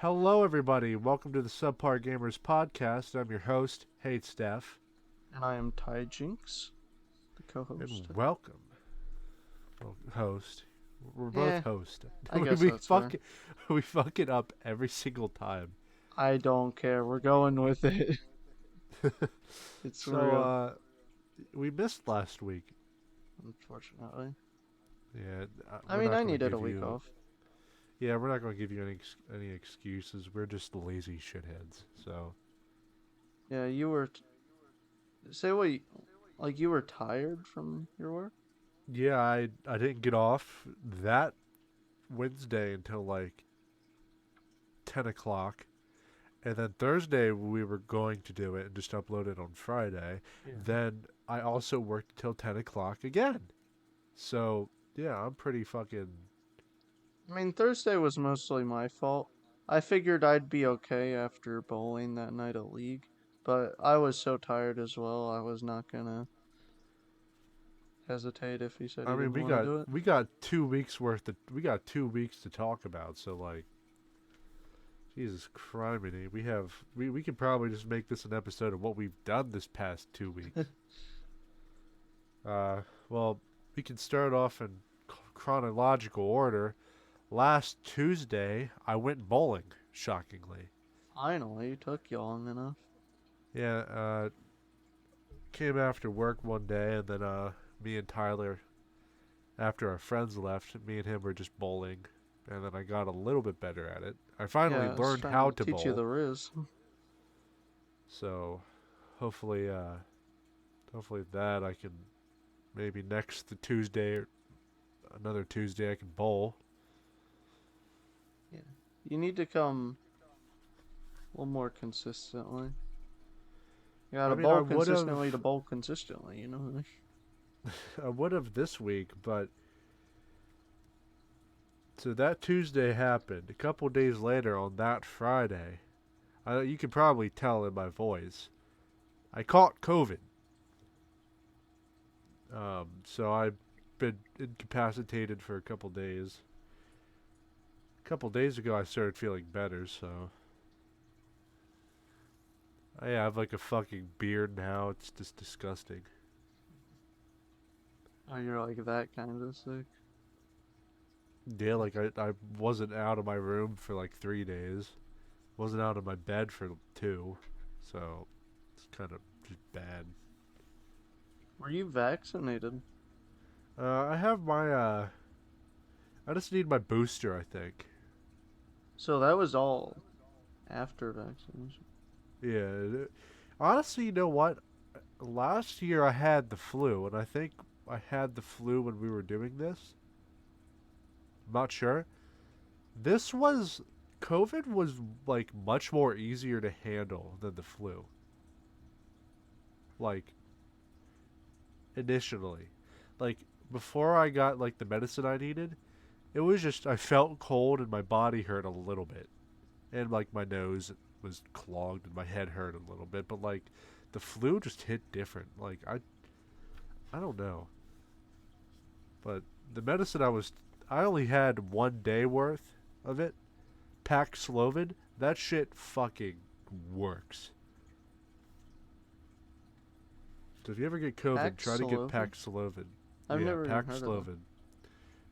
Hello, everybody. Welcome to the Subpar Gamers podcast. I'm your host, Hate Steph, And I am Ty Jinx, the co-host. and welcome, host. We're both Yeah, host. I we guess we that's fuck fair. it, we fuck it up every single time. I don't care. We're going with it. It's so real. we missed last week. Unfortunately. Yeah, I we're mean, not I going to needed a give week you. off. Yeah, we're not going to give you any excuses. We're just lazy shitheads. So Yeah, you were. Say what? Like you were tired from your work? yeah, I didn't get off that Wednesday until like 10 o'clock. And then Thursday we were going to do it and just upload it on Friday. Yeah. Then I also worked till 10 o'clock again. So yeah, I'm pretty fucking. I mean, Thursday was mostly my fault. I figured I'd be okay after bowling that night at League, but I was so tired as well. I was not gonna hesitate if he said I he mean, didn't we want to got do it. we got 2 weeks worth. We got 2 weeks to talk about. So like, Jesus criminy, we could probably just make this an episode of what we've done this past 2 weeks. Uh, well, we can start off in chronological order. Last Tuesday, I went bowling. Shockingly. Finally, it took you long enough. Yeah, came after work one day, and then me and Tyler, after our friends left, me and him were just bowling, and then I got a little bit better at it. I finally Yeah, I was learned trying how to to teach you bowl, the Riz. so hopefully, hopefully that I can maybe next Tuesday or another Tuesday I can bowl. Yeah. You need to come a little more consistently. You I gotta mean, I bowl would consistently to have, bowl consistently, you know? I would have this week, but so that Tuesday happened. A couple days later, on that Friday, you can probably tell in my voice, I caught COVID. So I've been incapacitated for a couple days. A couple days ago, I started feeling better, so I have like a fucking beard now. It's just disgusting. Oh, you're like that kind of sick. Yeah, like I wasn't out of my room for like 3 days. Wasn't out of my bed for two, so it's kind of just bad. Were you vaccinated? I have my I just need my booster, I think. So that was all after vaccination. Yeah. Honestly, you know what? Last year I had the flu, and I think I had the flu when we were doing this. I'm not sure. This was COVID was like much more easier to handle than the flu. Like initially, like before I got like the medicine I needed, it was just I felt cold and my body hurt a little bit, and like my nose was clogged and my head hurt a little bit. But like the flu just hit different. Like I don't know. But the medicine I only had 1 day worth of it. Paxlovid, that shit fucking works. So if you ever get COVID, try to get Paxlovid? Paxlovid. I've Yeah, never even heard of that. Paxlovid.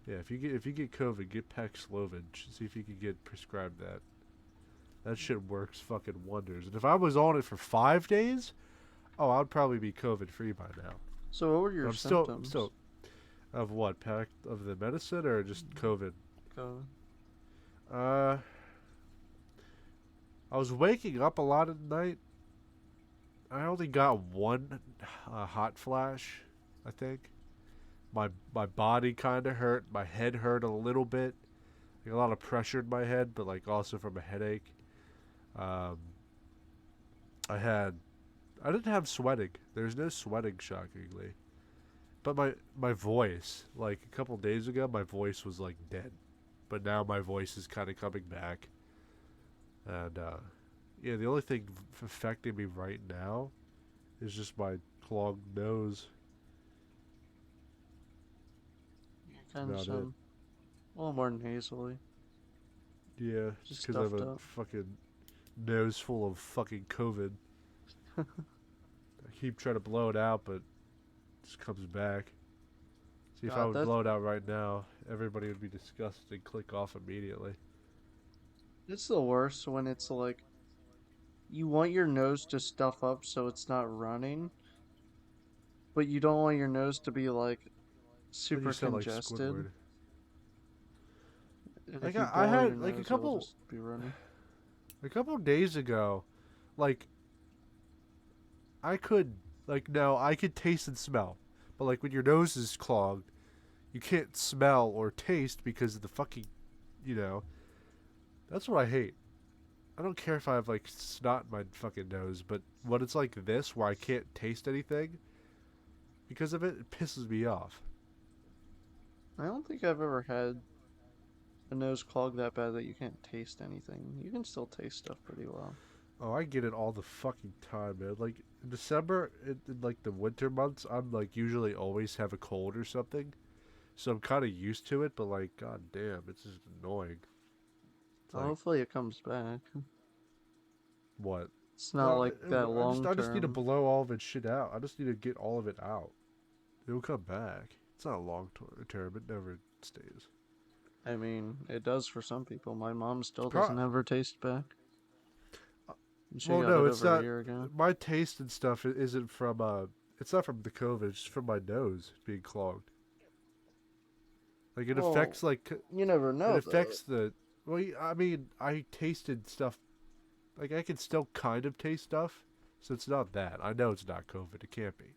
Yeah, if you get COVID, get Paxlovid. See if you can get prescribed that. That shit works fucking wonders. And if I was on it for 5 days, oh, I'd probably be COVID free by now. So what were But your I'm symptoms? still of what pack of the medicine or just COVID. COVID. Uh, I was waking up a lot at night. I only got one hot flash, I think. My body kind of hurt. My head hurt a little bit. Like a lot of pressure in my head, but like also from a headache. Um, I had I didn't have sweating. There's no sweating, shockingly. But my voice, like a couple days ago, my voice was like dead. But now my voice is kind of coming back. And yeah, the only thing affecting me right now is just my clogged nose. You That's kind of about it. sound a little more nasally. Yeah, it's Just because I have stuffed a up. fucking nose full of fucking COVID. I keep trying to blow it out, but it just comes back. See, if I God, would blow it out right now, everybody would be disgusted and click off immediately. that's the worst when it's like you want your nose to stuff up so it's not running, but you don't want your nose to be like Then you super sound like congested. Squidward. And Like if you I blow your had like nose, it'll just be running. a couple days ago, like I could like no, I could taste and smell, but like when your nose is clogged, you can't smell or taste because of the fucking, you know. That's what I hate. I don't care if I have like snot in my fucking nose, but when it's like this where I can't taste anything because of it, it pisses me off. I don't think I've ever had a nose clog that bad that you can't taste anything. You can still taste stuff pretty well. Oh, I get it all the fucking time, man. Like in December, in like the winter months, I'm like usually always have a cold or something, so I'm kind of used to it. But like, god damn, it's just annoying. It's Well, like hopefully it comes back. what? It's not No, like that I just long I just need to term. blow all of it shit out. I just need to get all of it out. It'll come back. It's not a long term. It never stays. I mean, it does for some people. My mom It's still doesn't have her taste back. And she well, got no, it it's over a not. year ago. My taste and stuff isn't from It's not from the COVID. It's from my nose being clogged. Like it Well, affects like you never it know though. affects the. Well, I mean, I tasted stuff. Like I can still kind of taste stuff, so it's not that. I know it's not COVID. It can't be.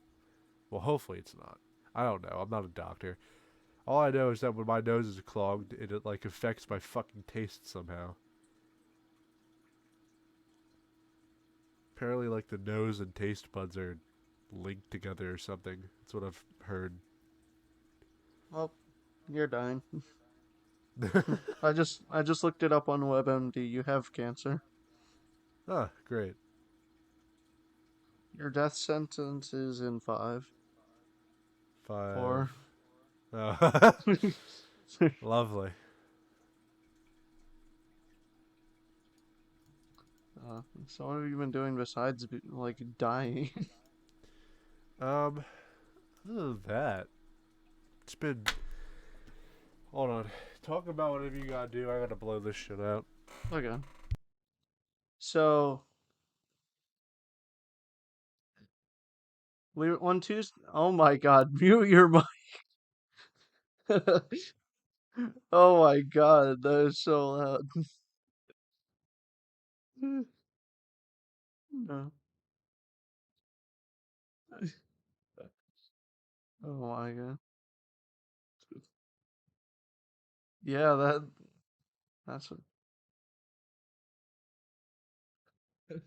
Well, hopefully it's not. I don't know. I'm not a doctor. All I know is that when my nose is clogged, it like affects my fucking taste somehow. Apparently, like the nose and taste buds are linked together or something. That's what I've heard. Well, you're dying. I just looked it up on WebMD. You have cancer. Ah, great. Your death sentence is in five, Five. 4. Oh, lovely. So what have you been doing besides like dying? Um, other than that, it's been. Hold on. Talk about whatever you gotta do. I gotta blow this shit out. Okay. So we on Tuesday. Oh my God! Mute your mic. Oh my God, that is so loud. No. Oh my God. Yeah, that's what.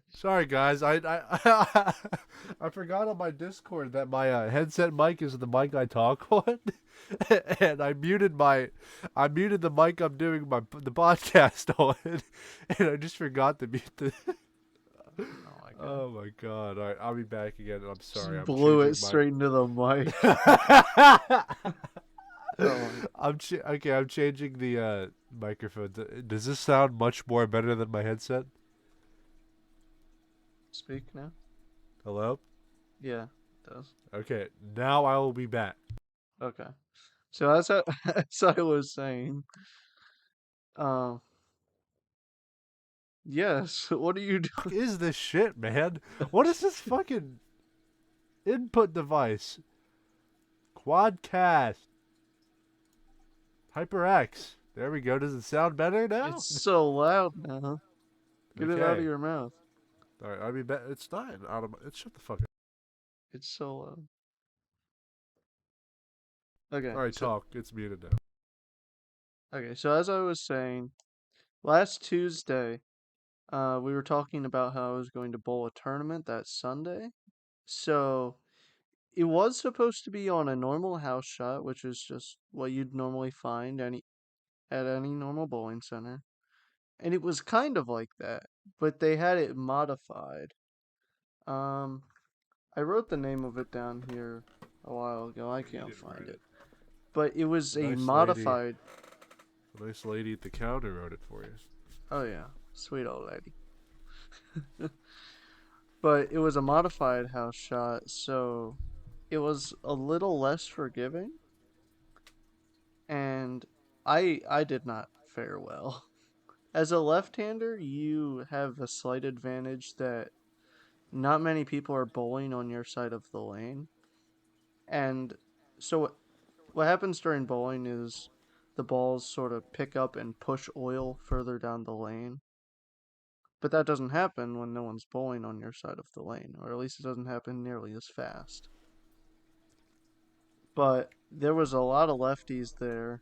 Sorry, guys. I I forgot on my Discord that my headset mic is the mic I talk on, and I muted the mic I'm doing the podcast on, and I just forgot to mute the. Oh my God. Oh my god! All right, I'll be back again. And I'm sorry. Just I'm blew it changing my. straight into the mic. Oh my. Okay. I'm changing the microphone. Does this sound much more better than my headset? Speak now? Hello. Yeah, it does. Okay. Now I will be back. Okay. So as I was saying, um, yes. What are you Fuck doing? is this shit, man? What is this fucking input device? Quadcast. HyperX. There we go. Does it sound better It's now? so loud now. Get it out of Okay. your mouth. All right. I'll be back. It's not out of my. It shut the fuck up. It's so loud. Okay. All right. So Talk. It's muted now. as I was saying, last Tuesday, we were talking about how I was going to bowl a tournament that Sunday. So it was supposed to be on a normal house shot, which is just what you'd normally find at any normal bowling center. And it was kind of like that, but they had it modified. Um, I wrote the name of it down here a while ago. I You can't didn't find write it. it. But it was A a nice lady. modified. A nice lady at the counter wrote it for you. Oh yeah, sweet old lady. But it was a modified house shot, so it was a little less forgiving, and I did not fare well. As a left-hander, you have a slight advantage that not many people are bowling on your side of the lane. And so what happens during bowling is the balls sort of pick up and push oil further down the lane. But that doesn't happen when no one's bowling on your side of the lane, or at least it doesn't happen nearly as fast. But there was a lot of lefties there,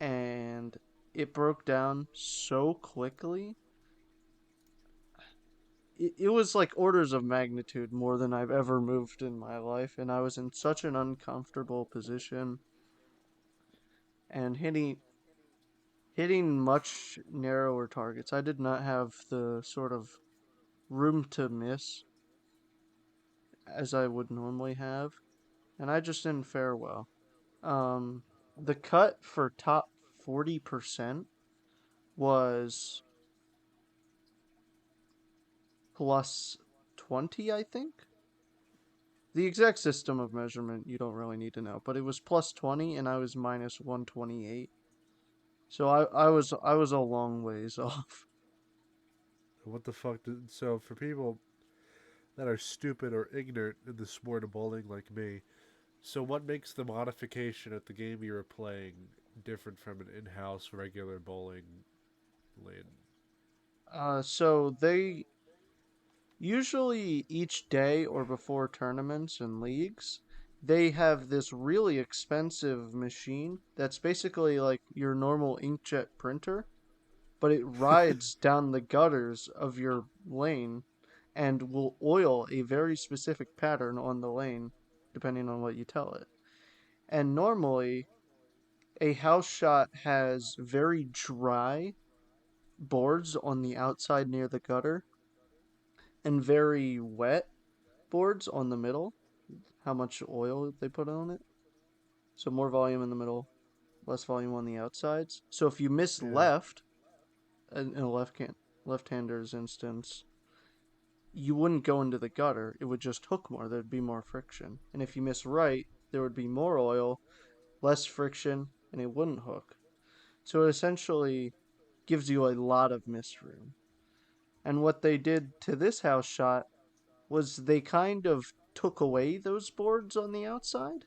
and it broke down so quickly. It was like orders of magnitude more than I've ever moved in my life, and I was in such an uncomfortable position and hitting much narrower targets. I did not have the sort of room to miss as I would normally have, and I just didn't fare well. Um, the cut for top 40% was plus 20, I think. The exact system of measurement you don't really need to know, but it was plus 20 and I was minus 128. So I was a long ways off. What the fuck? So for people that are stupid or ignorant in the sport of bowling like me, so what makes the modification at the game you were playing different from an in-house regular bowling lane? So they usually each day or before tournaments and leagues, they have this really expensive machine that's basically like your normal inkjet printer, but it rides down the gutters of your lane and will oil a very specific pattern on the lane depending on what you tell it. And normally, a house shot has very dry boards on the outside near the gutter and very wet boards on the middle, how much oil they put on it. So more volume in the middle, less volume on the outsides. So if you miss Yeah. left, in a left-hander's instance, you wouldn't go into the gutter. It would just hook more. There'd be more friction. And if you miss right, there would be more oil, less friction, and it wouldn't hook. So it essentially gives you a lot of miss room. And what they did to this house shot was they kind of took away those boards on the outside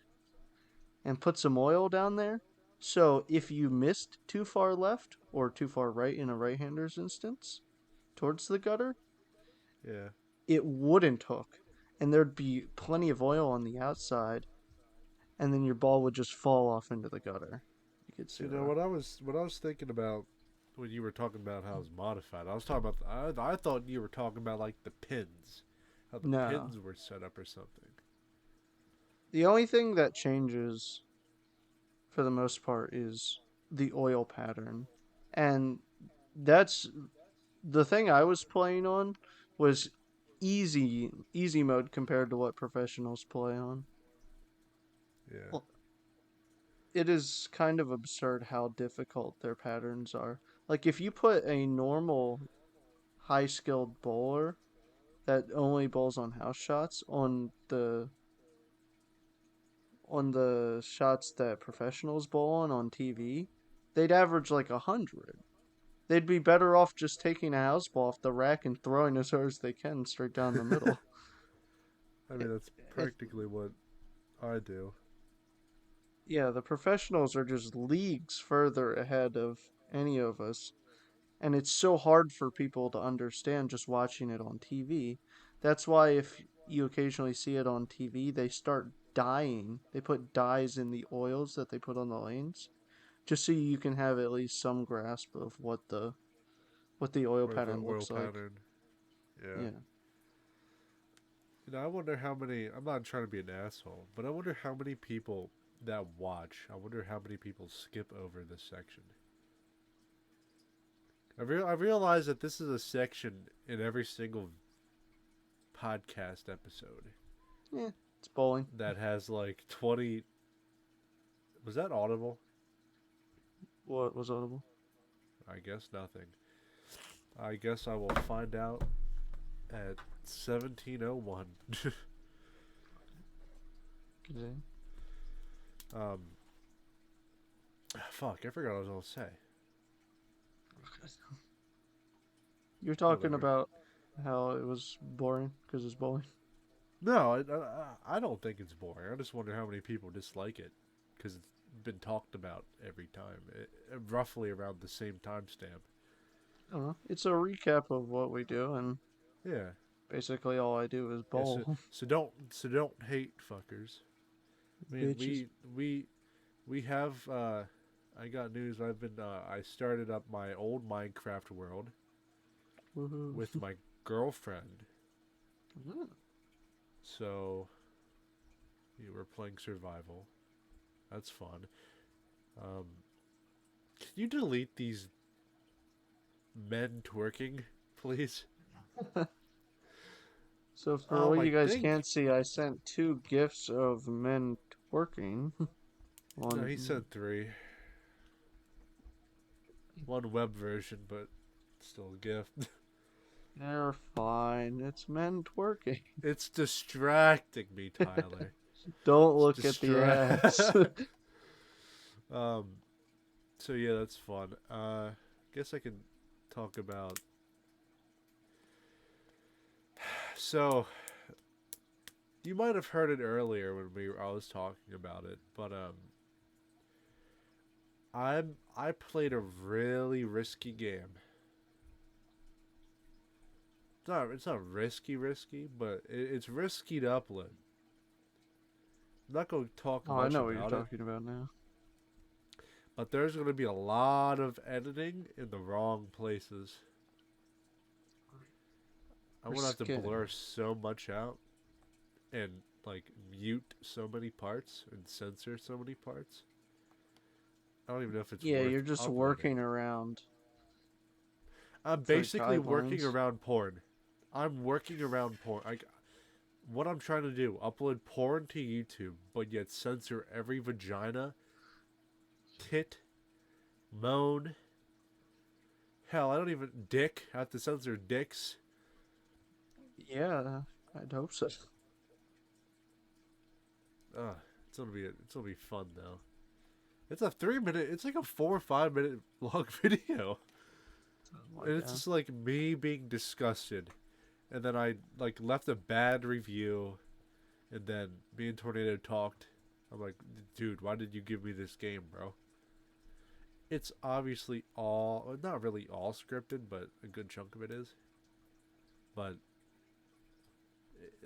and put some oil down there. So if you missed too far left or too far right in a right-hander's instance towards the gutter, Yeah. it wouldn't hook. And there'd be plenty of oil on the outside, and then your ball would just fall off into the gutter. You get So, you know zero. what I was thinking about when you were talking about how it's modified. I was talking about I thought you were talking about like the pins, how the No. pins were set up or something. The only thing that changes for the most part is the oil pattern. And that's the thing I was playing on was easy mode compared to what professionals play on. Yeah. Well, it is kind of absurd how difficult their patterns are. Like if you put a normal high skilled bowler that only bowls on house shots on the shots that professionals bowl on TV, they'd average like 100. They'd be better off just taking a house ball off the rack and throwing as hard as they can straight down the middle. I mean It, that's it, practically what I do. yeah, the professionals are just leagues further ahead of any of us, and it's so hard for people to understand just watching it on TV. That's why if you occasionally see it on TV, they start dyeing. They put dyes in the oils that they put on the lanes, just so you can have at least some grasp of what the oil Or the pattern oil looks like. pattern. Yeah. Yeah. I wonder how many. I'm not trying to be an asshole, but I wonder how many people that watch. I wonder how many people skip over this section. I realize that this is a section in every single podcast episode Yeah, it's bowling. that has like 20. Was that audible? What was audible? I guess nothing. I guess I will find out at 17:01. Okay. um, fuck, I forgot what I was gonna say. You're Hold on talking here. about how it was boring because it's bowling. No, I don't think it's boring. I just wonder how many people dislike it because it's been talked about every time, roughly around the same timestamp. I don't know. It's a recap of what we do, and Yeah, basically all I do is yeah. So bowl. so don't hate fuckers. I mean, Bitches. we have. I got news. I started up my old Minecraft world Woohoo. with my girlfriend. Mm. So yeah, we're playing survival. That's fun. Um, can you delete these men twerking, please? So for what I you guys think. can't see, I sent two gifs of men twerking. No, he One, said three. One web version, but still a gift. they're fine. It's men twerking. It's distracting me, Tyler. Don't It's look at the ads. um. So yeah, that's fun. Guess I can talk about. So you might have heard it earlier when I was talking about it, but I played a really risky game. It's not risky, but it's risky to upload. I'm not going to talk Oh, I much know what you're about it, talking about now. but there's going to be a lot of editing in the wrong places. I'm going to have to Risque. blur so much out and like mute so many parts and censor so many parts. I don't even know if it's Yeah, worth you're just uploading. working around I'm for basically working guidelines. around porn. I'm working around porn. What I'm trying to do, upload porn to YouTube, but yet censor every vagina, tit, moan. Hell, I don't even dick. I have to censor dicks. Yeah, I'd hope so. It's gonna be fun though. It's a 3 minute. It's like a 4 or 5 minute long video, Oh my and it's god. just like me being disgusted, and then I like left a bad review, and then me and Tornado talked. I'm like, dude, why did you give me this game, bro? It's obviously all, not really all scripted, but a good chunk of it is. But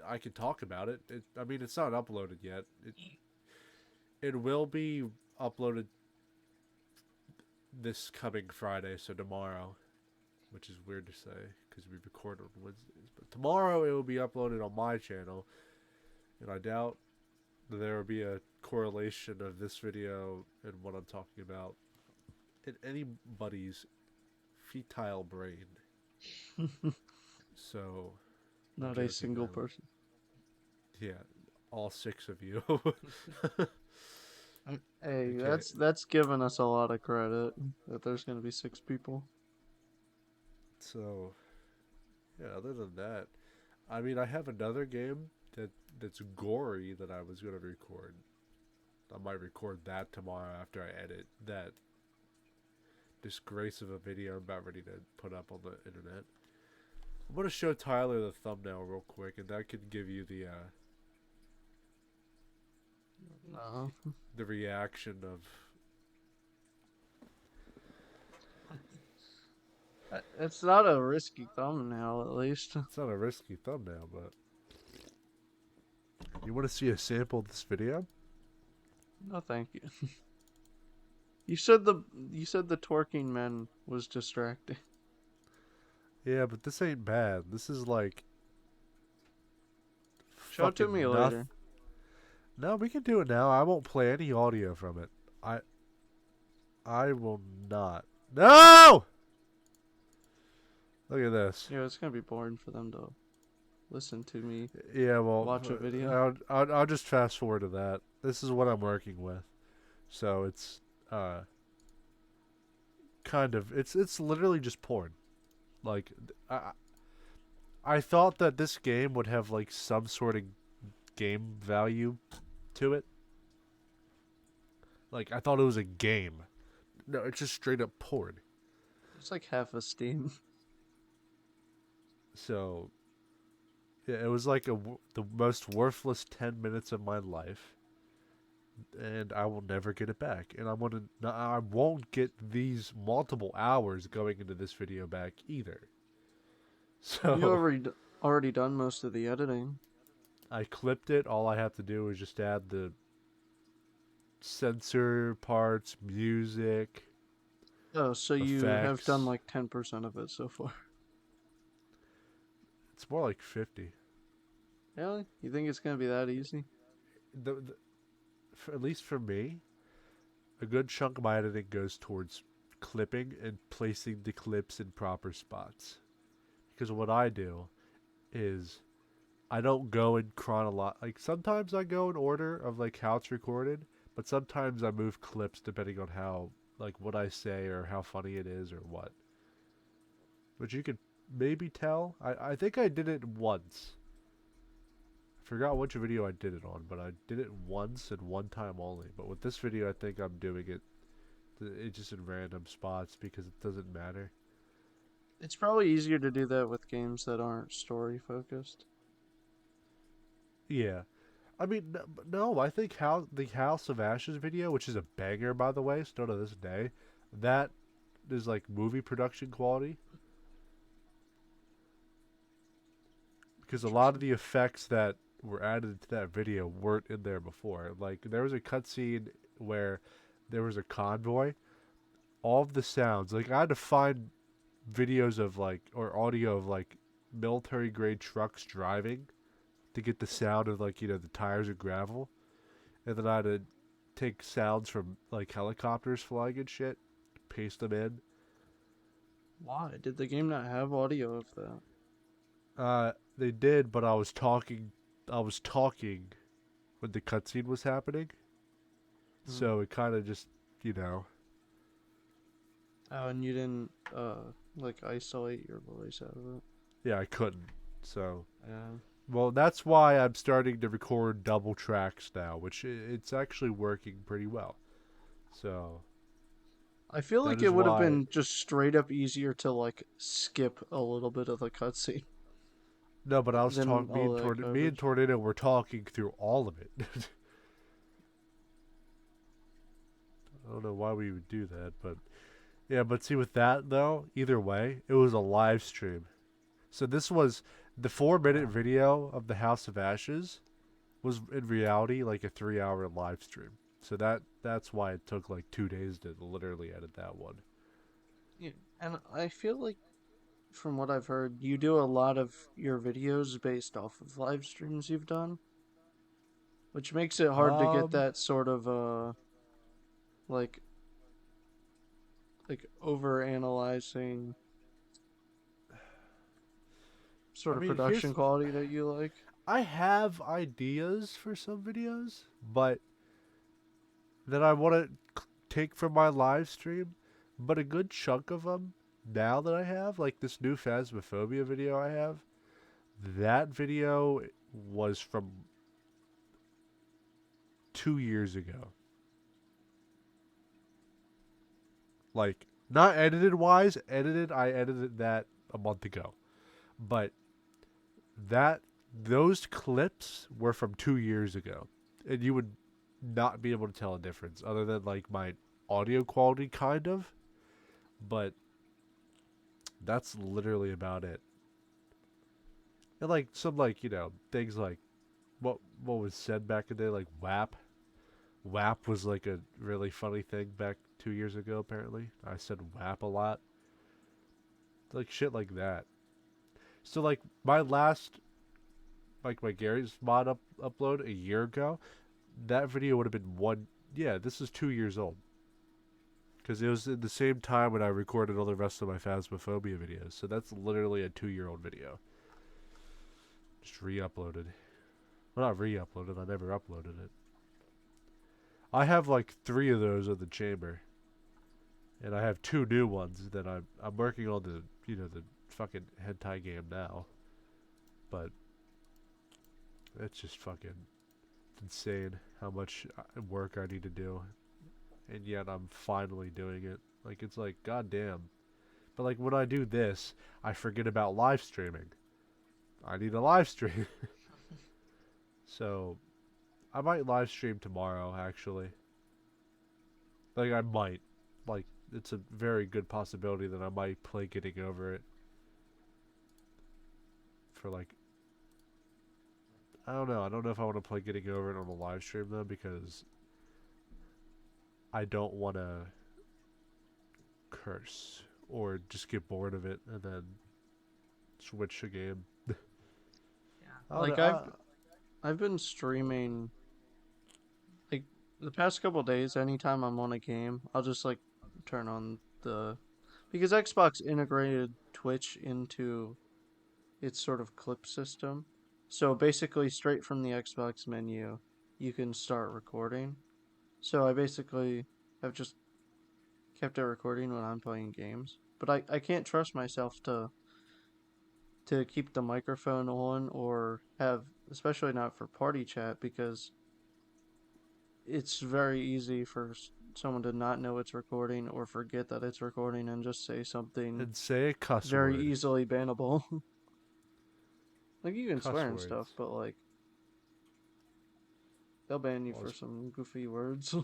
I can talk about it. I mean, it's not uploaded yet. It will be uploaded this coming Friday, so tomorrow, which is weird to say because we record on Wednesdays. But tomorrow it will be uploaded on my channel, and I doubt there will be a correlation of this video and what I'm talking about in anybody's fetile brain. So I'm Not a joking. single person. Yeah, all six of you. Hey, Okay, that's giving us a lot of credit that there's gonna be six people. so yeah. Other than that, I mean, I have another game that's gory that I was gonna record. I might record that tomorrow after I edit that disgrace of a video I'm about ready to put up on the internet. I'm gonna show Tyler the thumbnail real quick, and that could give you No. the reaction of. It's not a risky thumbnail, at least. It's not a risky thumbnail, but you want to see a sample of this video? No, thank you. You said the twerking man was distracting. Yeah, but this ain't bad. This is like Show it to me fucking nothing. later. No, we can do it now. I won't play any audio from it. I I will not. No! Look at this. Yeah, it's gonna be boring for them to listen to me Yeah, well, watch a video. I'll just fast forward to that. This is what I'm working with. So it's uh kind of it's literally just porn. Like, I I thought that this game would have like some sort of game value to it. Like, I thought it was a game. No, it's just straight up porn. It's like half a Steam. So yeah, it was like the most worthless 10 minutes of my life, and I will never get it back. And I won't get these multiple hours going into this video back either. You So already done most of the editing. I clipped it. All I have to do is just add the censor parts, music, Oh, so you have done effects. like 10% of it so far. It's more like 50. Really? You think it's gonna be that easy? At least for me, a good chunk of my editing goes towards clipping and placing the clips in proper spots. Because what I do is I don't go in chronological. Like sometimes I go in order of like how it's recorded, but sometimes I move clips depending on how like what I say or how funny it is or what. But you could maybe tell. I think I did it once. I forgot which video I did it on, but I did it once and one time only. But with this video, I think I'm doing it just in random spots because it doesn't matter. It's probably easier to do that with games that aren't story focused. Yeah. I mean, no, I think how the House of Ashes video, which is a banger by the way, still to this day, that is like movie production quality because a lot of Interesting. the effects that were added to that video weren't in there before. Like there was a cutscene where there was a convoy, all of the sounds, like I had to find videos of like or audio of like military grade trucks driving to get the sound of like the tires of gravel, and then I had to take sounds from like helicopters flying and shit, paste them in. Why? Did the game not have audio of that? They did, but I was talking. I was talking when the cutscene was happening, Hmm. so it kind of just, you know, Oh, and you didn't like isolate your voice out of it. yeah, I couldn't. So, Yeah. well, that's why I'm starting to record double tracks now, which it's actually working pretty well. So I feel that like it is would have why. been just straight up easier to like skip a little bit of the cutscene No, but I was than talking. all that Me and garbage. Tornado were talking through all of it. I don't know why we would do that, but yeah. But see, with that though, either way, it was a live stream. So this was the 4 minute Yeah. video of the House of Ashes was in reality like a 3 hour live stream. So that's why it took like 2 days to literally edit that one. Yeah. And I feel like from what I've heard, you do a lot of your videos based off of live streams you've done, which makes it hard to get Um, that sort of like over analyzing I sort of mean, production quality that you like. I have ideas for some videos, but that I want to take from my live stream. But a good chunk of them now that I have, like this new Phasmophobia video I have, that video was from 2 years ago. Like, not edited wise, I edited that a month ago. But that, those clips were from 2 years ago. And you would not be able to tell a difference other than like my audio quality, kind of. But that's literally about it. And like some like things like what was said back in the day, like WAP. WAP was like a really funny thing back 2 years ago. Apparently, I said WAP a lot, like shit like that. So like my last like my Gary's mod upload a year ago, that video would have been one. Yeah, this is 2 years old because it was in the same time when I recorded all the rest of my Phasmophobia videos. So that's literally a 2 year old video, just re-uploaded. Well, not re-uploaded. I never uploaded it. I have like 3 of those in the chamber, and I have 2 new ones that I'm working on the fucking hentai game now, but it's just fucking insane how much work I need to do, and yet I'm finally doing it. Like it's like goddamn. But like when I do this, I forget about live streaming. I need a live stream. So I might live stream tomorrow actually. Like I might. Like it's a very good possibility that I might play Getting Over It for like I don't know. I don't know if I want to play Getting Over It on a live stream though because I don't want to curse or just get bored of it and then switch a game. I don't know. Like I've been streaming like the past couple days. Anytime I'm on a game, I'll just like turn on the because Xbox integrated Twitch into its sort of clip system. So basically, straight from the Xbox menu, you can start recording. So I basically have just kept it recording when I'm playing games. But I can't trust myself to keep the microphone on or have, especially not for party chat, because it's very easy for someone to not know it's recording or forget that it's recording and just say something And say a cuss very word. easily bannable. Like you can Cuss swear and stuff, words. but like they'll ban you Well, for some goofy words.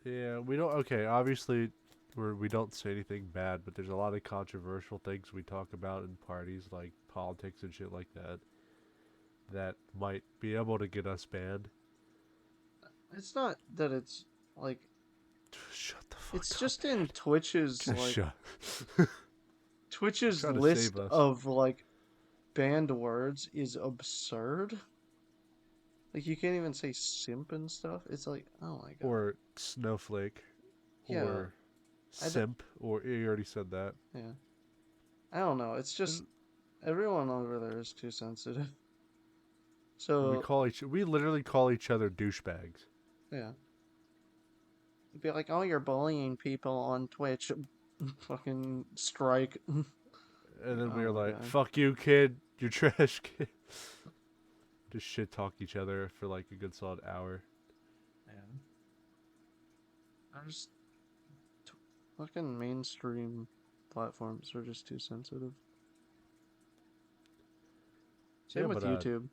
yeah, we don't. Okay, obviously, we don't say anything bad, but there's a lot of controversial things we talk about in parties, like politics and shit like that, that might be able to get us banned. It's not that it's like Shut the it's fuck up, just in man. Twitch's Just like shut. Twitch's Trying to save list us. of like banned words is absurd. Like you can't even say simp and stuff. It's like, oh my god. Or snowflake. Yeah, Or I d- simp. Or you already said that. yeah. I don't know. It's just And everyone over there is too sensitive. we So, call each. We literally call each other douchebags. yeah. You'd be like, "Oh, you're bullying people on Twitch." Fucking strike. And then we Oh are my like, god. "Fuck you, kid. You're trash, kid." Just shit talk each other for like a good solid hour. Yeah. I just fucking mainstream platforms are just too sensitive. Yeah, Same with but YouTube.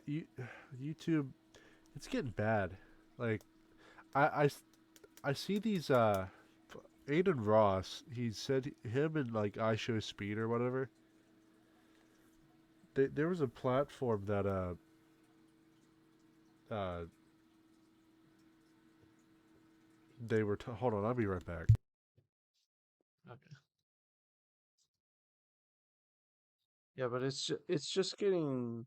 you, YouTube, it's getting bad. Like, I, I, s- I see these Aiden Ross. He said him and like I Show Speed or whatever. There was a platform that uh they were. Hold on, I'll be right back. Okay. Yeah, but it's just getting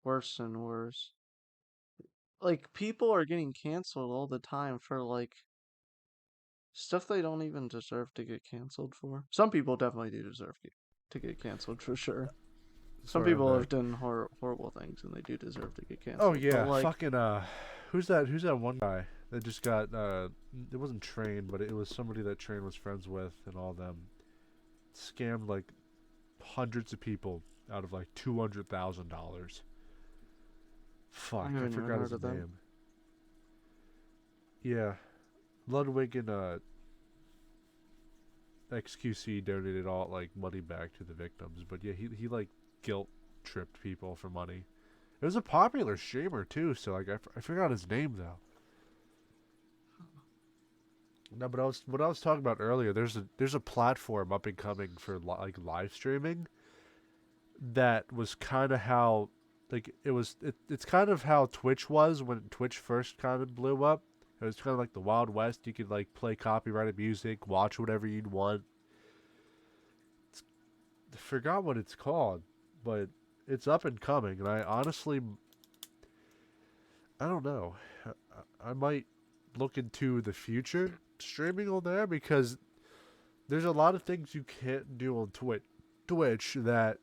worse and worse. Like people are getting canceled all the time for like stuff they don't even deserve to get canceled for. Some people definitely do deserve to get canceled for sure. Some Sorry, I'm people back. have done horrible things and they do deserve to get Oh canceled. But yeah, like, fucking who's that? Who's that one guy that just got It wasn't trained, but it was somebody that Train was friends with, and all them scammed like hundreds of people out of like $200,000. I Fuck, I haven't even forgot heard his of them. name. Yeah, Ludwig and XQC donated all like money back to the victims, but yeah, he like guilt tripped people for money. It was a popular streamer too, so like I forgot his name though. No, but what I was talking about earlier. There's a platform up and coming for like live streaming that was kind of how like it's kind of how Twitch was when Twitch first kind of blew up. It was kind of like the Wild West. You could like play copyrighted music, watch whatever you'd want. I forgot what it's called, but it's up and coming. And I honestly, I don't know. I might look into the future streaming on there because there's a lot of things you can't do on Twitch that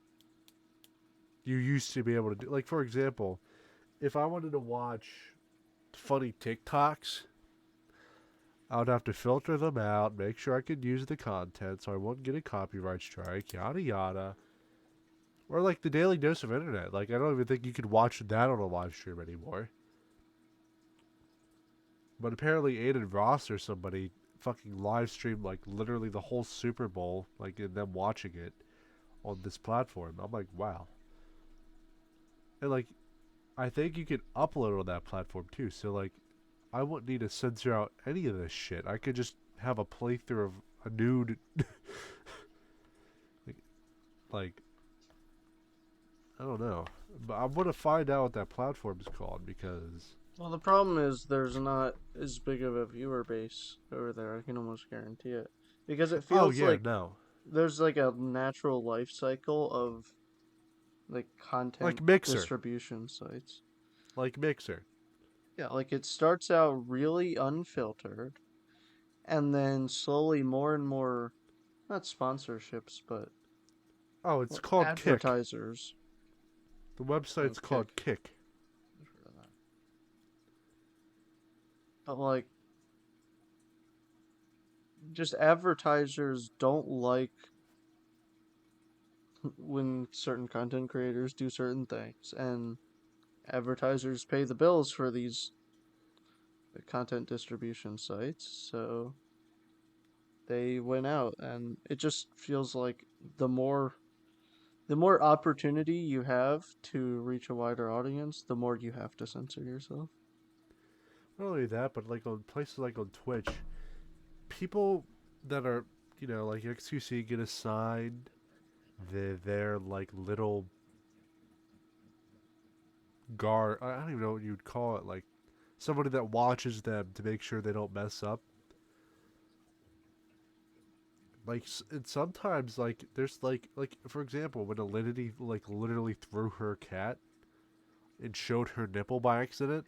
you used to be able to do. Like for example, if I wanted to watch funny TikToks, I would have to filter them out, make sure I could use the content so I wouldn't get a copyright strike, yada yada. Or like the Daily Dose of Internet. Like I don't even think you could watch that on a live stream anymore. But apparently Aiden Ross or somebody fucking live streamed like literally the whole Super Bowl, like and them watching it on this platform. I'm like, wow. And like I think you could upload on that platform too. So like I wouldn't need to censor out any of this shit. I could just have a playthrough of a nude like, like I don't know. But I'm gonna find out what that platform is called because Well, the problem is there's not as big of a viewer base over there. I can almost guarantee it. Because it oh feels yeah, like no. there's like a natural life cycle of like content Like Mixer. distribution sites. Like Mixer. Yeah, like it starts out really unfiltered and then slowly more and more, not sponsorships, but Oh, it's called Kick. advertisers. The website's Okay. called Kick. But like just advertisers don't like when certain content creators do certain things, and advertisers pay the bills for these content distribution sites, so they went out, and it just feels like the more the more opportunity you have to reach a wider audience, the more you have to censor yourself. Not only that, but like on places like on Twitch, people that are, like XQC get assigned their like little guard. I don't even know what you'd call it. Like somebody that watches them to make sure they don't mess up. Like and sometimes like there's like for example when Alinity like literally threw her cat and showed her nipple by accident.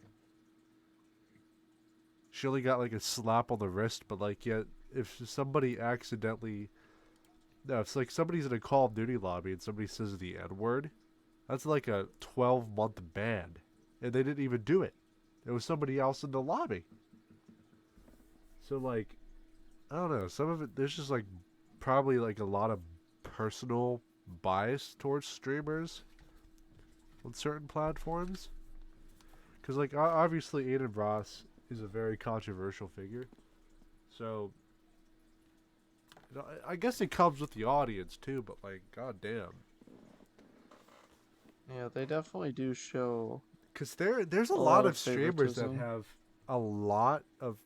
She only got like a slap on the wrist, but like yet if somebody accidentally, no, it's like somebody's in a Call of Duty lobby and somebody says the N word, that's like a 12-month ban, and they didn't even do it. It was somebody else in the lobby. So like I don't know. Some of it there's just like probably like a lot of personal bias towards streamers on certain platforms. Because like obviously Aiden Ross is a very controversial figure, so I guess it comes with the audience too. But like, goddamn, Yeah, they definitely do show because there's a a lot lot of of streamers that favoritism. have a lot of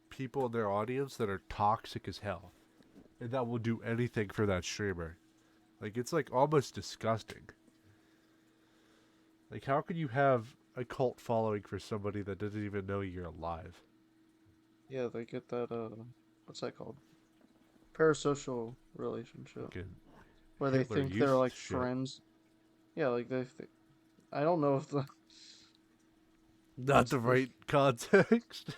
people in their audience that are toxic as hell, and that will do anything for that streamer. Like it's like almost disgusting. Like how can you have a cult following for somebody that doesn't even know you're alive? Yeah, they get that what's that called? Parasocial relationship Fucking where they Hitler think they're Youth like shit. friends. Yeah, like I don't know if the Not what's the the right context.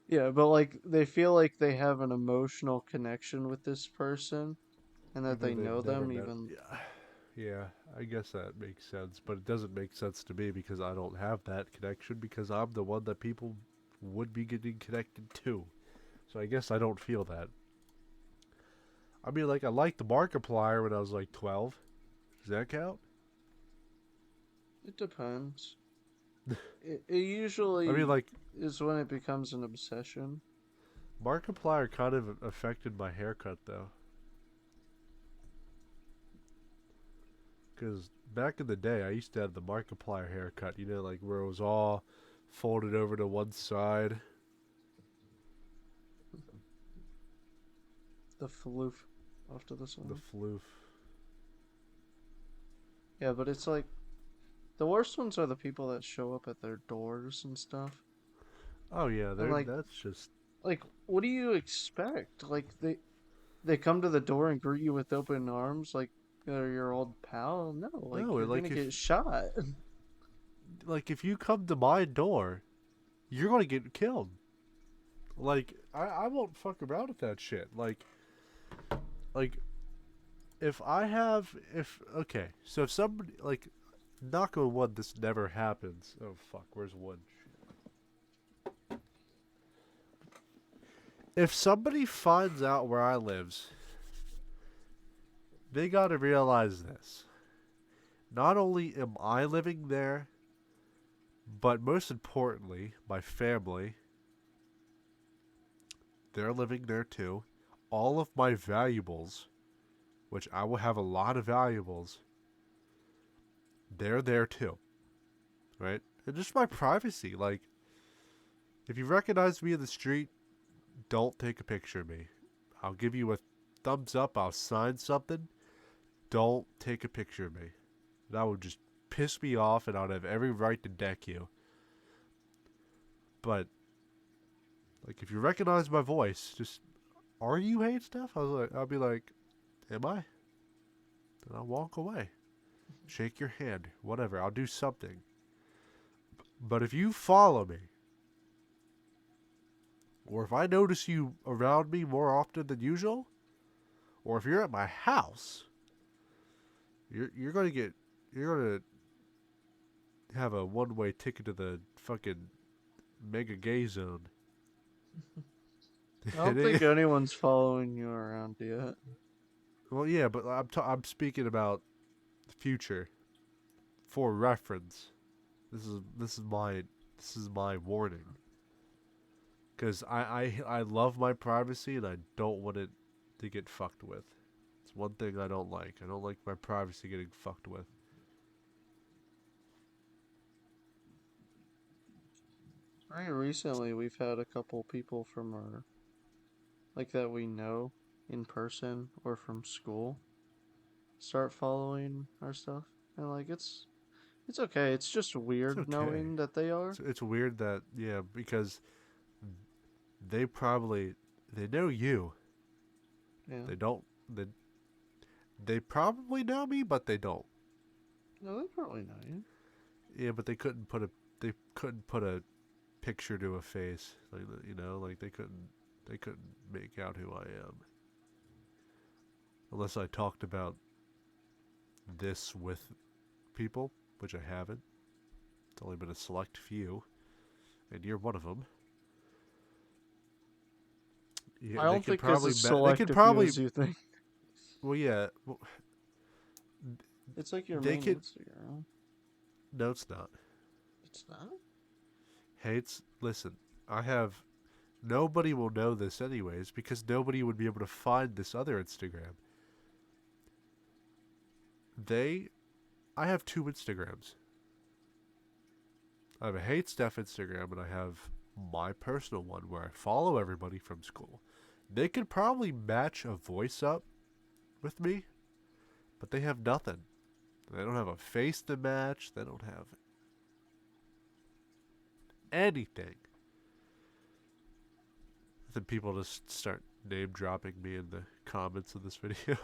yeah, but like they feel like they have an emotional connection with this person and that Even they though know they've never them met. even. Yeah, yeah. I guess that makes sense, but it doesn't make sense to me because I don't have that connection because I'm the one that people would be getting connected to. So I guess I don't feel that. I mean, like I liked the Markiplier when I was like 12. Does that count? It depends. It I mean, usually like is when it becomes an obsession. Markiplier kind of affected my haircut though, because back in the day I used to have the Markiplier haircut. Like where it was all folded over to one side. The floof off to the The side. floof. Yeah, but it's like the worst ones are the people that show up at their doors and stuff. Oh yeah, And that's just what do you expect? Like they come to the door and greet you with open arms like they're your old pal? No, like no. you're gonna Like get shot. if you come to my door, you're gonna get killed. Like I won't fuck around with that shit. Like if I have if okay, so if somebody like knock on wood, this never happens. Oh fuck, where's wood? if somebody finds out where I lives, they got to realize this. Not only am I living there, but most importantly, my family, they're living there too. All of my valuables, which I will have a lot of valuables, they're there too, right? And just my privacy. Like, if you recognize me in the street, don't take a picture of me. I'll give you a thumbs up. I'll sign something. Don't take a picture of me. That would just piss me off, and I'd have every right to deck you. But, like, if you recognize my voice, just, are you hate stuff? I'll be like, am I? Then I'll walk away. Shake your hand. Whatever. I'll do something. But if you follow me, or if I notice you around me more often than usual, or if you're at my house, you're gonna have a one-way ticket to the fucking mega gay zone. I don't think anyone's following you around yet. Well, yeah, but I'm speaking about the future for reference. This is my warning. Because I love my privacy and I don't want it to get fucked with. It's one thing I don't like. I don't like my privacy getting fucked with. Very recently, we've had a couple people from our, like that we know in person or from school start following our stuff. And like it's okay. It's just It's weird okay. knowing that they are. It's weird that, yeah, because they probably, they know you. Yeah. They don't, they probably know me, but they don't. No, they probably know you. Yeah, but they couldn't put a picture to a face. Like, like they couldn't make out who I am. Unless I talked about this with people, which I haven't. It's only been a select few, and you're one of them. Yeah, I they don't could think as a probably they could selective view probably as you think. well, yeah, well, It's like your they main could. Instagram. No, it's not. It's not? Hates. Listen, I have. Nobody will know this anyways because nobody would be able to find this other Instagram. They, I have two Instagrams. I have a hate stuff Instagram and I have my personal one where I follow everybody from school. They could probably match a voice up with me, but they have nothing. They don't have a face to match. They don't have anything. Then people just start name dropping me in the comments of this video.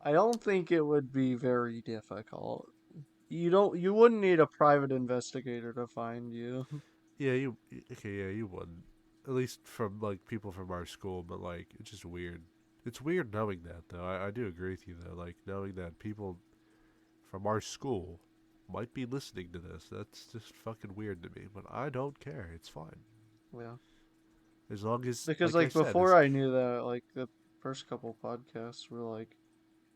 I don't think it would be very difficult. You wouldn't need a private investigator to find you. Yeah, you wouldn't. At least from like people from our school, but like it's just weird. It's weird knowing that though. I do agree with you though. Like knowing that people from our school might be listening to this. That's just fucking weird to me. But I don't care. It's fine. Yeah. As long as, Because like I like said, before I knew that, like the first couple podcasts were like,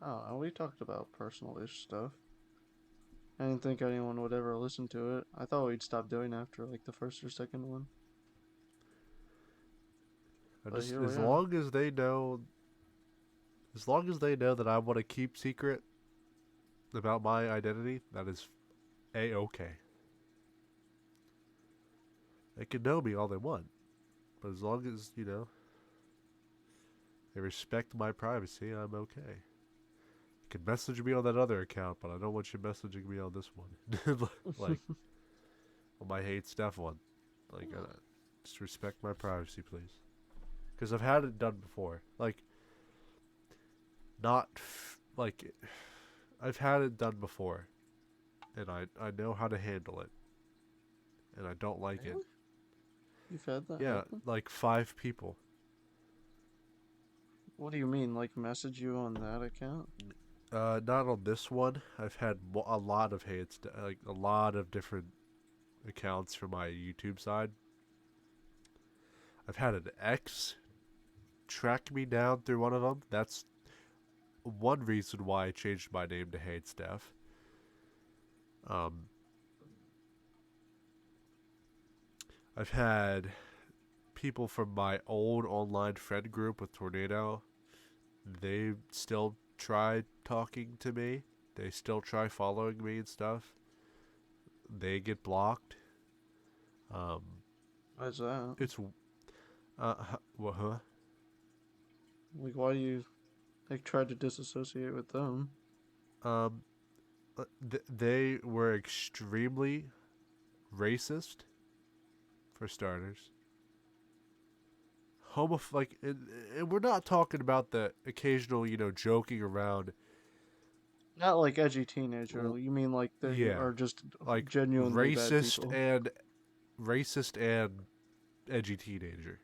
oh, we talked about personal-ish stuff. I didn't think anyone would ever listen to it. I thought we'd stop doing after like the first or second one. I But just here we are. as long as they know that I want to keep secret about my identity, that is a okay. They can know me all they want, but as long as they respect my privacy, I'm okay. You can message me on that other account, but I don't want you messaging me on this one. Like on my hate stuff one. Like, just respect my privacy, please. Because I've had it done before. Like, not like I've had it done before, and I know how to handle it, and I don't like it. Really? You've had that Yeah, happen? like 5 people. What do you mean? Like message you on that account? Not on this one. I've had a lot of hates, like a lot of different accounts for my YouTube side. I've had an ex track me down through one of them. That's one reason why I changed my name to Hate Steph. Um, I've had people from my old online friend group with Tornado. They still try talking to me. They still try following me and stuff. They get blocked. Um, Why's that? it's what? Huh? Like, why do you like try to disassociate with them? Um, they were extremely racist for starters. Like, and we're not talking about the occasional, joking around. Not like edgy teenager. You mean like they Yeah, are just like genuinely bad people? racist and edgy teenager.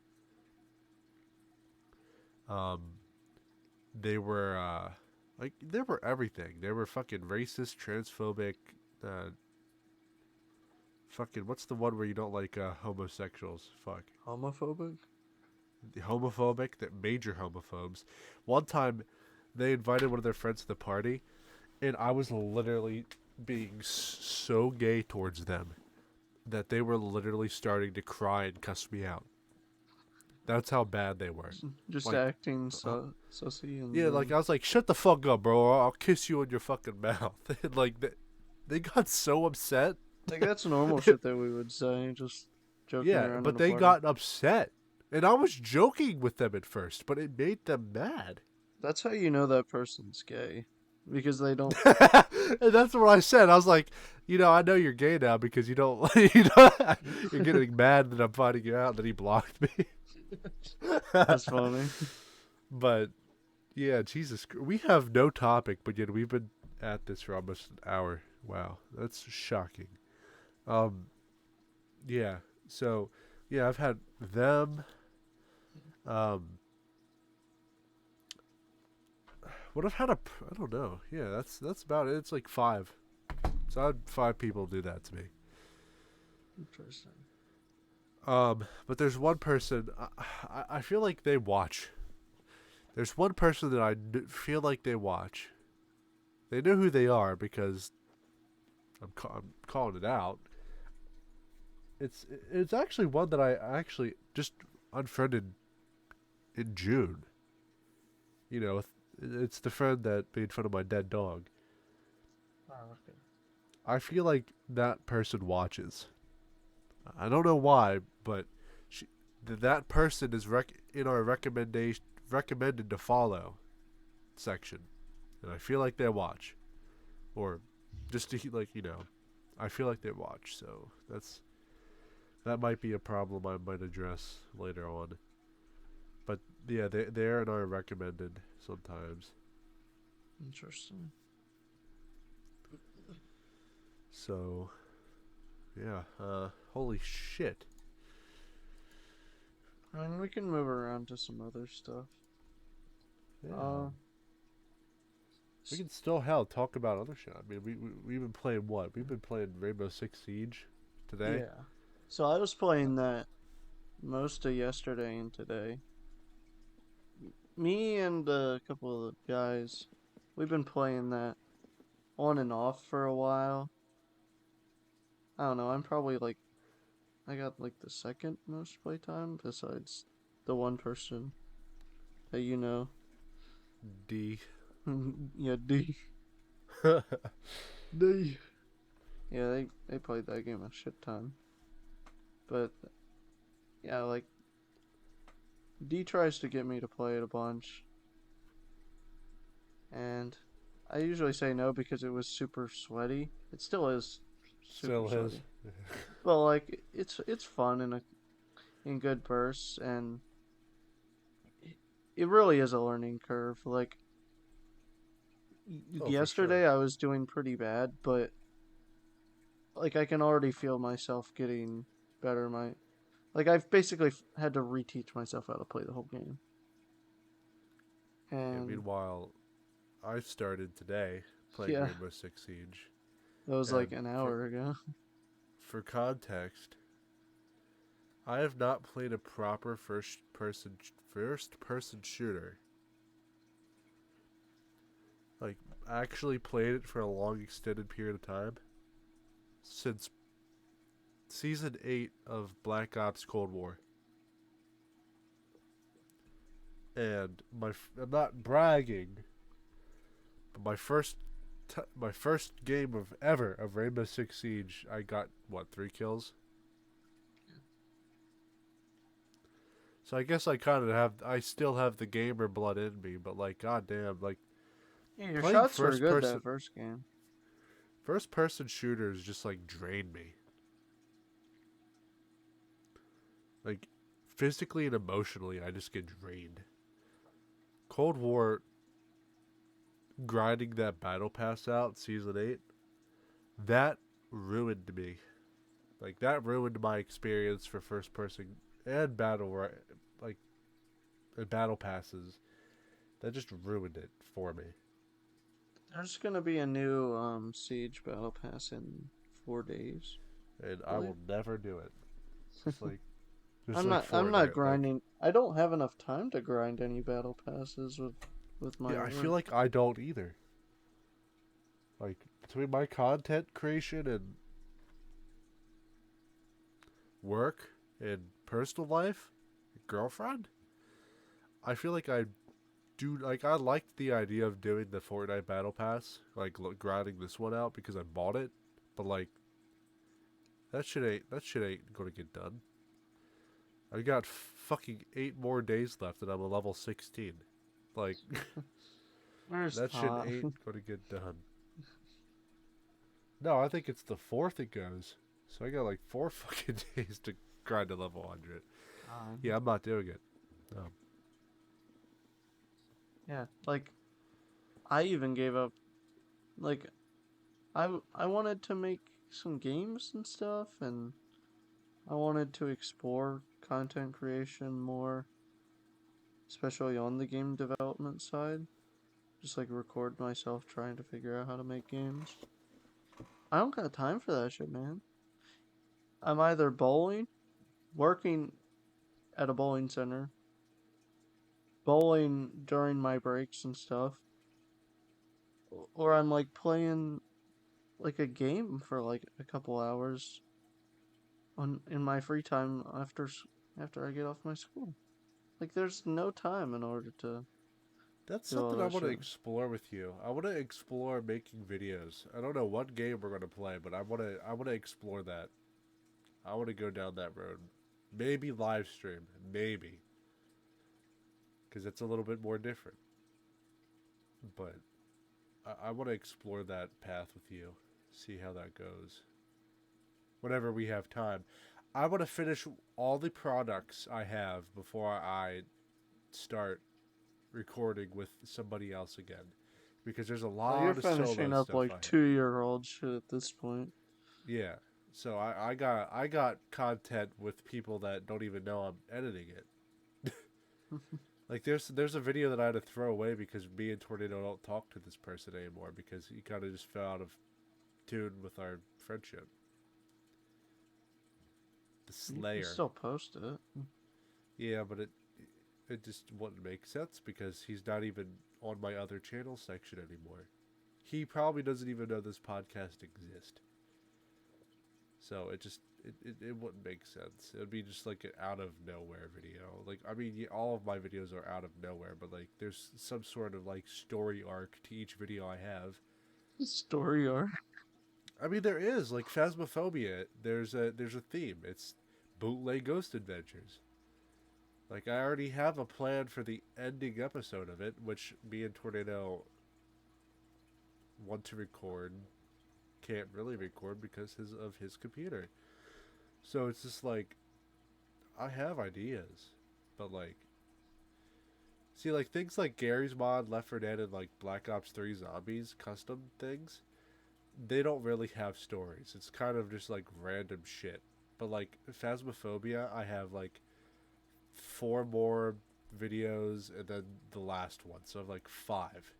Um, they were everything. They were fucking racist, transphobic, uh, fucking what's the one where you don't like homosexuals? Fuck. Homophobic? The homophobic, that major homophobes. One time, they invited one of their friends to the party, and I was literally being so gay towards them that they were literally starting to cry and cuss me out. That's how bad they were. Just Like, acting uh, sussy and yeah, like then I was like, shut the fuck up, bro. Or I'll kiss you in your fucking mouth. And like they got so upset. like that's normal shit that we would say, just joking Yeah, around in but a they party. got upset. And I was joking with them at first, but it made them mad. That's how you know that person's gay, because they don't. And that's what I said. I was like, I know you're gay now because you don't, you know, you're getting mad that I'm finding you out that he blocked me. That's funny. But yeah, Jesus, we have no topic, but yet we've been at this for almost an hour. Wow, that's shocking. Um, yeah. So, yeah, I've had them. Um, what I've had I don't know. Yeah, that's about it. It's like five. So I had five people do that to me. Interesting. But there's one person. I feel like they watch. There's one person that feel like they watch. They know who they are because I'm calling it out. It's actually one that I actually just unfriended in June. You know, it's the friend that made fun of my dead dog. Oh, okay. I feel like that person watches. I don't know why, but that person is in our recommended to follow section, and I feel like they watch, or just to I feel like they watch. So that might be a problem I might address later on. But yeah, they're in our recommended sometimes. Interesting. So yeah, holy shit. I mean, we can move around to some other stuff. Yeah. Uh, We can still talk about other shit. I mean, we've been playing what? We've been playing Rainbow Six Siege today. yeah. So I was playing that most of yesterday and today. Me and a couple of guys, we've been playing that on and off for a while. I don't know. I'm probably like I got like the second most playtime besides the one person that you know. D. Yeah, D. D. Yeah, they played that game a shit ton. But yeah, like D tries to get me to play it a bunch, and I usually say no because it was super sweaty. It still is super Still his. sweaty, but like it's fun in good bursts, and it really is a learning curve. Like Oh, for sure. yesterday, I was doing pretty bad, but like I can already feel myself getting better. I've basically had to reteach myself how to play the whole game, Yeah. and Meanwhile, I started today playing yeah, Rainbow Six Siege, that was like and an for hour ago. for context, I have not played a proper first person shooter. Like actually played it for a long extended period of time since season 8 of Black Ops Cold War. And I'm not bragging, but my first game of ever of Rainbow Six Siege, I got what, 3 kills. So I guess I still have the gamer blood in me, but like, goddamn, like Yeah, your playing shots were good that first game. first person shooters just like drain me, like physically and emotionally. I just get drained. Cold War, grinding that battle pass out season 8, that ruined me. Like that ruined my experience for first person and like and battle passes. That just ruined it for me. There's gonna be a new Siege Battle Pass in 4 days, And I I believe. will never do it. Just like just I'm like not I'm not Fortnite. Like, grinding. I don't have enough time to grind any battle passes with my yeah, I feel work. like I don't either. Like between my content creation and work and personal life, girlfriend, I feel like I liked the idea of doing the Fortnite Battle Pass, like grinding this one out because I bought it, but like that shit ain't gonna get done. I got fucking 8 more days left, and I'm a level 16. Like Where's that shit time? ain't gonna get done. No, I think it's the fourth it goes. So I got like 4 fucking days to grind to level 100. Time. Yeah, I'm not doing it. No. Yeah, like I even gave up. Like I wanted to make some games and stuff, and I wanted to explore content creation more, especially on the game development side. Just like record myself trying to figure out how to make games. I don't got time for that shit, man. I'm either bowling, working at a bowling center, bowling during my breaks and stuff, or I'm like playing like a game for like a couple hours on in my free time after I get off my school. Like there's no time in order to That's do all something I that want to shit. explore with you. I want to explore making videos. I don't know what game we're going to play, but I want to explore that. I want to go down that road. Maybe live stream, maybe, cuz it's a little bit more different. But I want to explore that path with you. See how that goes. Whenever we have time. I want to finish all the products I have before I start recording with somebody else again, because there's a Oh, you're lot of finishing solo up stuff like I have. 2-year-old shit at this point. Yeah. So I got content with people that don't even know I'm editing it. Like there's a video that I had to throw away because me and Tornado don't talk to this person anymore because he kind of just fell out of tune with our friendship. The You can Slayer. still post it. Yeah, but it just wouldn't make sense because he's not even on my other channel section anymore. He probably doesn't even know this podcast exists. So it wouldn't make sense. It would be just like an out of nowhere video. Like I mean, yeah, all of my videos are out of nowhere, but like there's some sort of like story arc to each video I have. Story arc. I mean, there is like Phasmophobia. There's a theme. It's bootleg ghost adventures. Like I already have a plan for the ending episode of it, which me and Tornado want to record, can't really record because of his computer. So it's just like I have ideas, but like see like things like Gary's mod, Left 4 Dead, and like Black Ops 3 Zombies custom things. They don't really have stories. It's kind of just like random shit. But like Phasmophobia, I have like 4 more videos and then the last one, so I have like 5.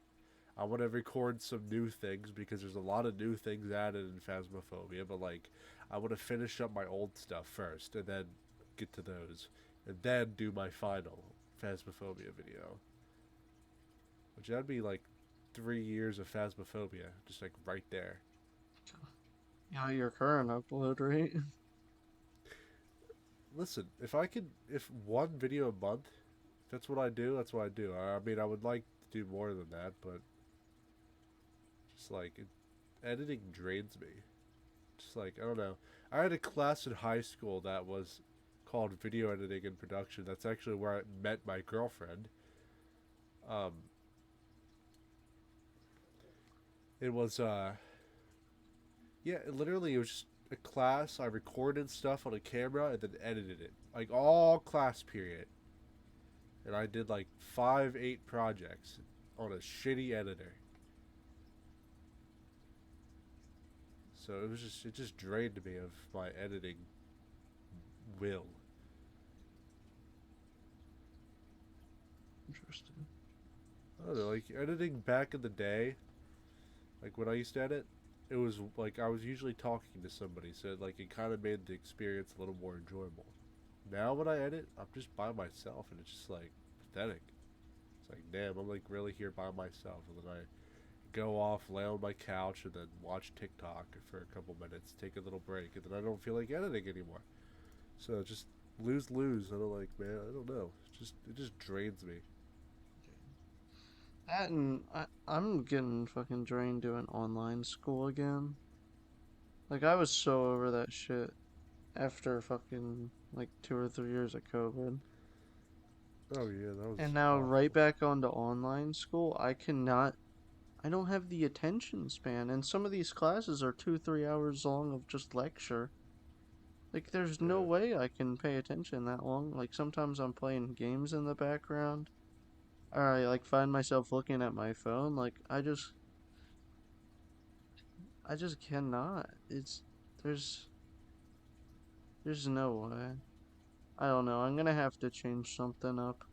I want to record some new things because there's a lot of new things added in Phasmophobia, but like I want to finish up my old stuff first and then get to those, and then do my final Phasmophobia video. Which that'd be like 3 years of Phasmophobia, just like right there. Yeah, your current upload rate. Listen, if one video a month, if that's what I do, that's what I do. I mean, I would like to do more than that, but just like editing drains me. Just like I don't know. I had a class in high school that was called video editing and production. That's actually where I met my girlfriend. Um, it was yeah, literally it was just a class. I recorded stuff on a camera and then edited it, like all class period. And I did like 5, 8 projects on a shitty editor. So it just drained me of my editing will. Interesting. I don't know, like editing back in the day, like when I used to edit, it was like I was usually talking to somebody, so like it kind of made the experience a little more enjoyable. Now when I edit, I'm just by myself, and it's just like pathetic. It's like, damn, I'm like really here by myself, and then I go off, lay on my couch, and then watch TikTok for a couple minutes, take a little break, and then I don't feel like editing anymore. So just lose lose. I don't like, man. I don't know. It just drains me. That and I'm getting fucking drained doing online school again. Like, I was so over that shit after fucking like 2 or 3 years of COVID. Oh yeah, that And was now right awful. back onto online school, I don't have the attention span. And some of these classes are 2, 3 hours long of just lecture. Like, there's no Yeah, way I can pay attention that long. Like, sometimes I'm playing games in the background, or I like find myself looking at my phone. Like, I just cannot. There's, there's no way. I don't know. I'm gonna have to change something up.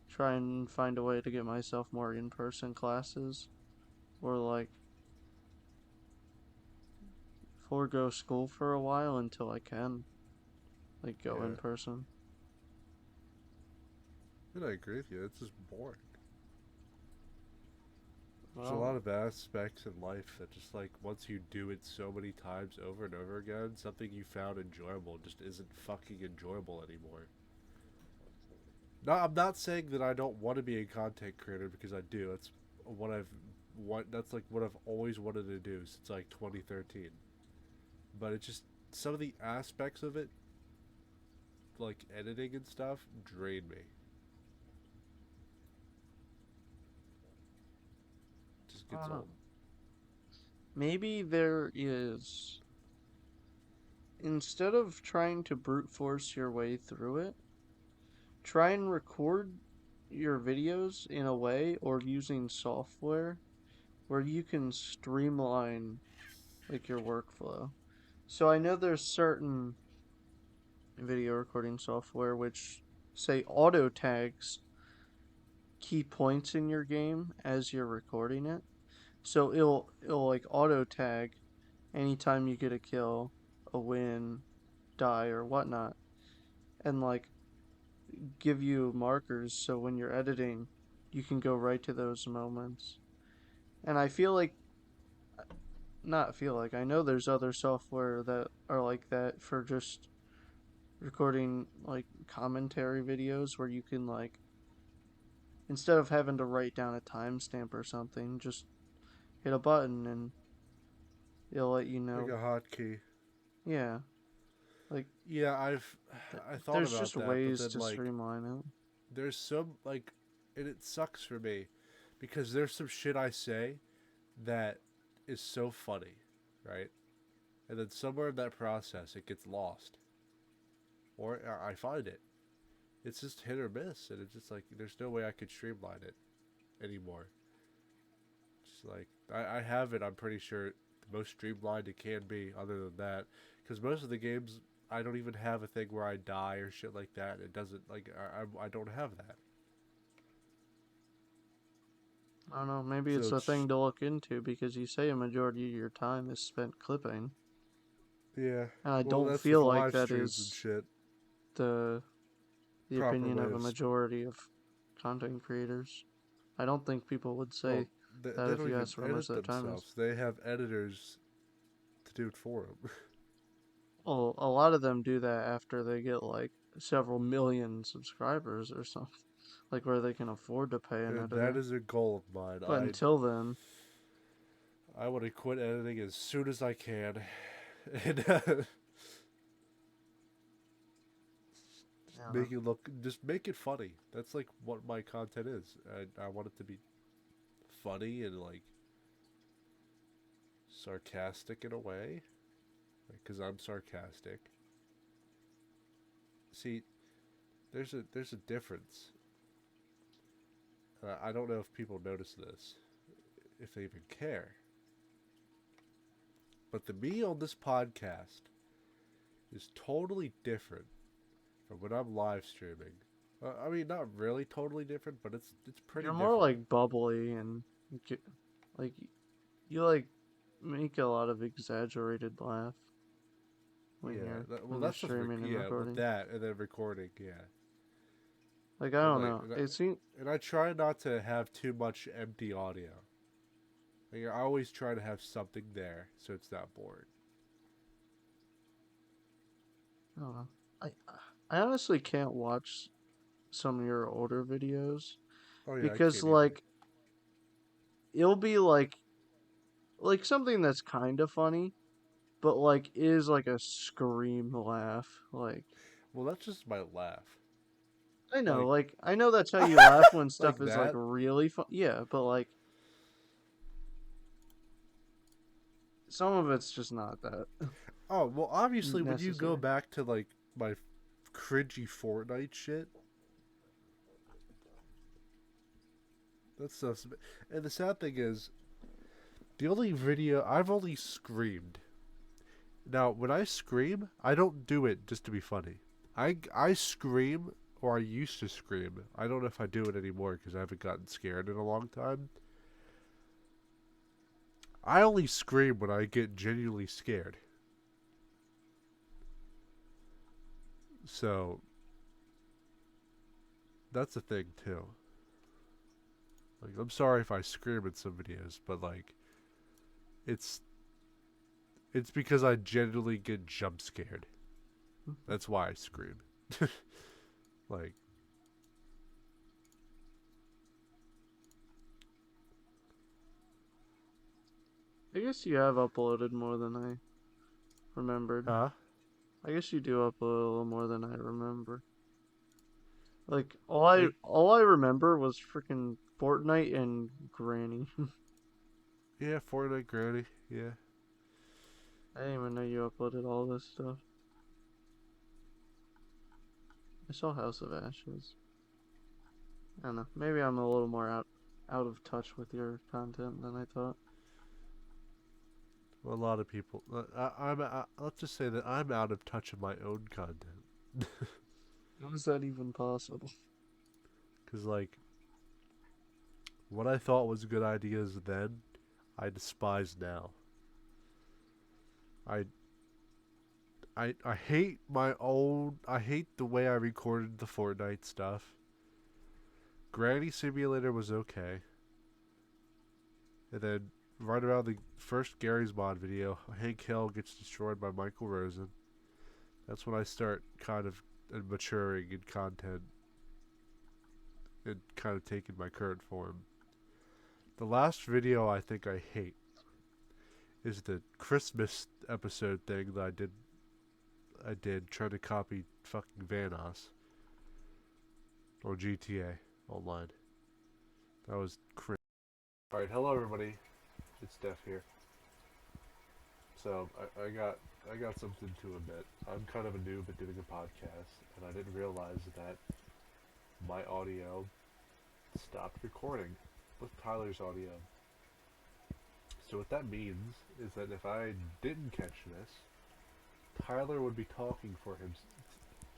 Try and find a way to get myself more in-person classes, or like forego school for a while until I can like go in yeah. person. And I agree with you. It's just boring. There's a Well, lot of aspects in life that just like once you do it so many times over and over again, something you found enjoyable just isn't fucking enjoyable anymore. No, I'm not saying that I don't want to be a content creator because I do. That's what I've that's like what I've always wanted to do since like 2013. But it just some of the aspects of it, like editing and stuff, drain me. It just I gets don't know. old. Maybe there is, instead of trying to brute force your way through it, try and record your videos in a way or using software where you can streamline like your workflow. So I know there's certain video recording software which say auto tags key points in your game as you're recording it. So it'll like auto tag anytime you get a kill, a win, die or whatnot, and like give you markers so when you're editing you can go right to those moments. And I feel like not feel like I know there's other software that are like that for just recording like commentary videos where you can like instead of having to write down a timestamp or something, just hit a button and it'll let you Like a know. hotkey. Yeah, like Yeah, th- I thought there's just about that, but ways then to like streamline it. there's some like and it sucks for me because there's some shit I say that is so funny, right? And then somewhere in that process it gets lost or I find it. It's just hit or miss, and it's just like there's no way I could streamline it anymore. Just like I have it, I'm pretty sure the most streamlined it can be. Other than that, because most of the games I don't even have a thing where I die or shit like that. It doesn't like I don't have that. I don't know, maybe So it's a it's thing to look into because you say a majority of your time is spent clipping. yeah. And I Well, don't that's with feel like live that streams and is shit. the proper opinion way of a of. majority of content creators. I don't think people would Well, say that they if don't you even ask where most edit of their time is. themselves. They have editors to do it for them. Well, a lot of them do that after they get like several million subscribers or something, like where they can afford to pay an And that editor. is a goal of mine. But until then, I want to quit editing as soon as I can, and I don't know. make it look, just make it funny. That's like what my content is. I want it to be funny and like sarcastic in a way, because I'm sarcastic. See, there's a difference. I don't know if people notice this, if they even care. But the me on this podcast is totally different from when I'm live streaming. I mean, not really totally different, but it's pretty You're more different. like bubbly and like you like make a lot of exaggerated laugh Yeah, well, when you're that's just streaming and yeah, with recording. that and then recording, yeah, Like I and don't like know. It seems and I try not to have too much empty audio. Like, I always try to have something there so it's not boring. I don't know. I I honestly can't watch some of your older videos Oh yeah, I because can't either. like it'll be like something that's kind of funny, but like is like a scream laugh. Like Well, that's just my laugh, like I know that's how you laugh when stuff like is like that. really fun. Yeah, but like some of it's just not that Oh well, obviously when you go necessary. back to like my cringy Fortnite shit, that stuff's. And the sad thing is, the only video I've only screamed. Now, when I scream, I don't do it just to be funny. I scream, or I used to scream. I don't know if I do it anymore because I haven't gotten scared in a long time. I only scream when I get genuinely scared. So that's the thing too. Like, I'm sorry if I scream in some videos, but like, it's it's because I genuinely get jump scared. That's why I scream. Like, I guess you have uploaded more than I remembered. huh? I guess you do upload a little more than I remember. Like Like, all I remember was freaking Fortnite and Granny. yeah, Fortnite Granny. Yeah. I didn't even know you uploaded all this stuff. I saw House of Ashes. I don't know. Maybe I'm a little more out of touch with your content than I thought. Well, a lot of people. Let's just say that I'm out of touch of my own content. How is that even possible? Because, like, what I thought was good ideas then, I despise now. I I hate my own. I hate the way I recorded the Fortnite stuff. Granny Simulator was okay. And then, right around the first Gary's Mod video, Hank Hill gets destroyed by Michael Rosen. That's when I start kind of maturing in content and kind of taking my current form. The last video I think I hate is the Christmas episode thing that I did trying to copy fucking Vanoss or GTA online. That was cringe. Alright, hello everybody. It's Def here. So I got something to admit. I'm kind of a noob at doing a podcast, and I didn't realize that my audio stopped recording with Tyler's audio. So what that means is that if I didn't catch this, Tyler would be talking for him.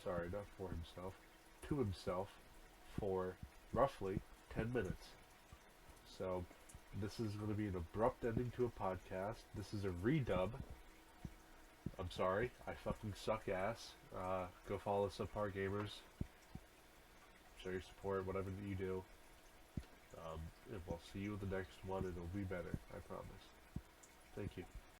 Sorry, not for himself, to himself, for roughly 10 minutes. So this is going to be an abrupt ending to a podcast. This is a redub I'm sorry. I fucking suck ass. Go follow Subpar Gamers. Show your support, whatever that you do. And we'll see you in the next one, and it'll be better. I promise. Thank you.